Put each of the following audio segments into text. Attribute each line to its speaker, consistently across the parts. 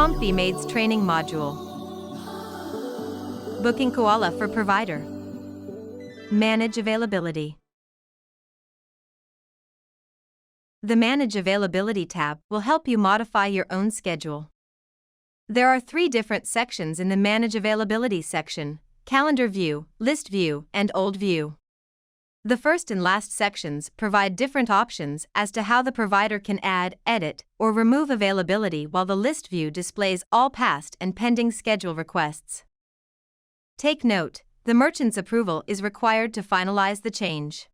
Speaker 1: Comfy training module. Booking koala for provider. Manage availability. The Manage Availability tab will help you modify your own schedule. There are 3 different sections in the Manage Availability section: Calendar View, List View, and Old View. The first and last sections provide different options as to how the provider can add, edit, or remove availability, while the List View displays all past and pending schedule requests. Take note, the merchant's approval is required to finalize the change.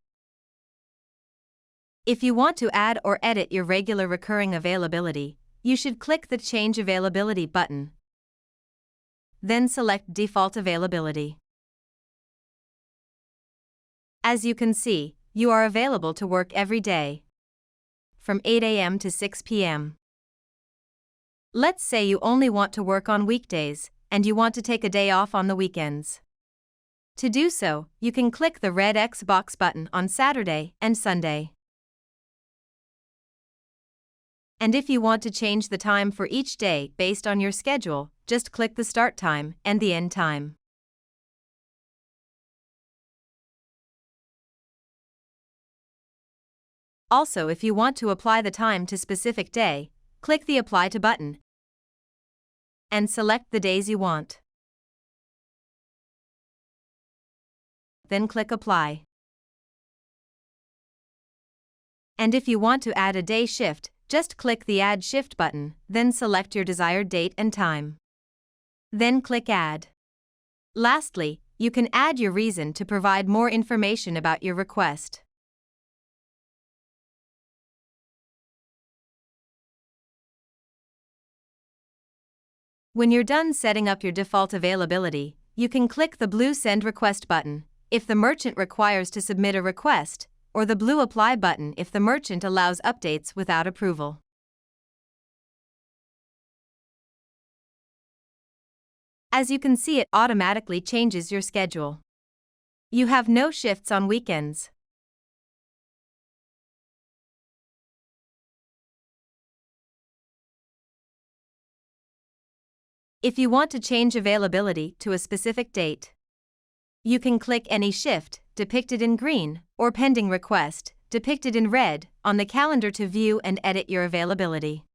Speaker 1: If you want to add or edit your regular recurring availability, you should click the Change Availability button. Then select Default Availability. As you can see, you are available to work every day, from 8 a.m. to 6 p.m. Let's say you only want to work on weekdays, and you want to take a day off on the weekends. To do so, you can click the red X box button on Saturday and Sunday. And if you want to change the time for each day based on your schedule, just click the start time and the end time. Also, if you want to apply the time to specific day, click the Apply to button and select the days you want. Then click Apply. And if you want to add a day shift, just click the Add Shift button, then select your desired date and time. Then click Add. Lastly, you can add your reason to provide more information about your request. When you're done setting up your default availability, you can click the blue Send Request button if the merchant requires to submit a request, or the blue Apply button if the merchant allows updates without approval. As you can see, it automatically changes your schedule. You have no shifts on weekends. If you want to change availability to a specific date, you can click any shift, depicted in green, or pending request, depicted in red, on the calendar to view and edit your availability.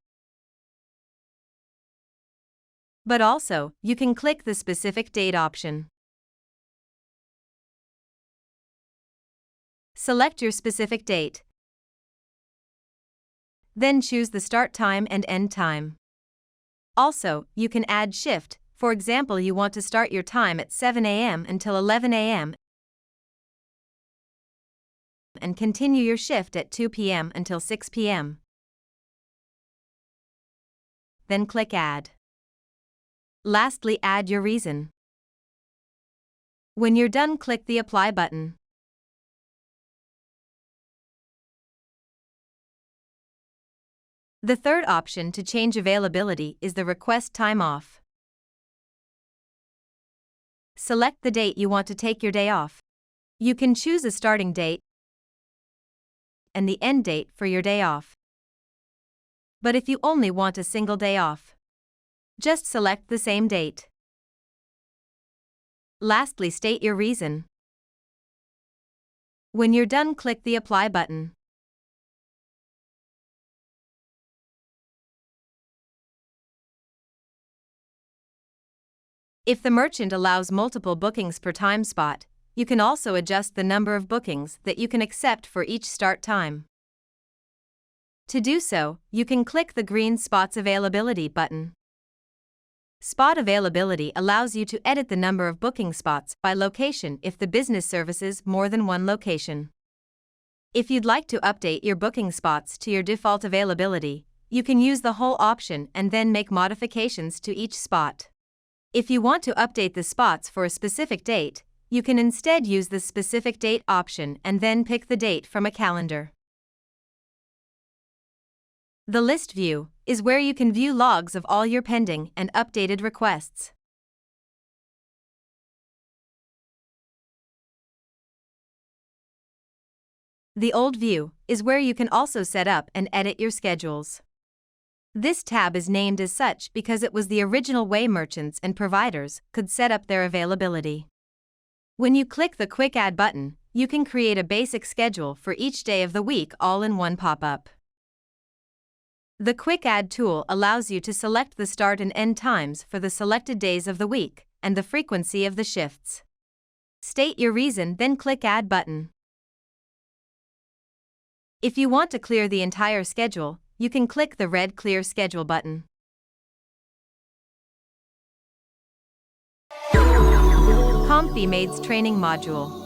Speaker 1: But also, you can click the specific date option. Select your specific date. Then choose the start time and end time. Also, you can add shift. For example, you want to start your time at 7 a.m. until 11 a.m. and continue your shift at 2 p.m. until 6 p.m. Then click Add. Lastly, add your reason. When you're done, click the Apply button. The third option to change availability is the Request Time Off. Select the date you want to take your day off. You can choose a starting date and the end date for your day off. But if you only want a single day off, just select the same date. Lastly, state your reason. When you're done, click the Apply button. If the merchant allows multiple bookings per time spot, you can also adjust the number of bookings that you can accept for each start time. To do so, you can click the green Spots Availability button. Spot availability allows you to edit the number of booking spots by location if the business services more than one location. If you'd like to update your booking spots to your default availability, you can use the whole option and then make modifications to each spot. If you want to update the spots for a specific date, you can instead use the Specific Date option and then pick the date from a calendar. The List View is where you can view logs of all your pending and updated requests. The Old View is where you can also set up and edit your schedules. This tab is named as such because it was the original way merchants and providers could set up their availability. When you click the Quick Add button, you can create a basic schedule for each day of the week all in one pop-up. The Quick Add tool allows you to select the start and end times for the selected days of the week and the frequency of the shifts. State your reason, then click Add button. If you want to clear the entire schedule, you can click the red Clear Schedule button. ComfyMade's training module.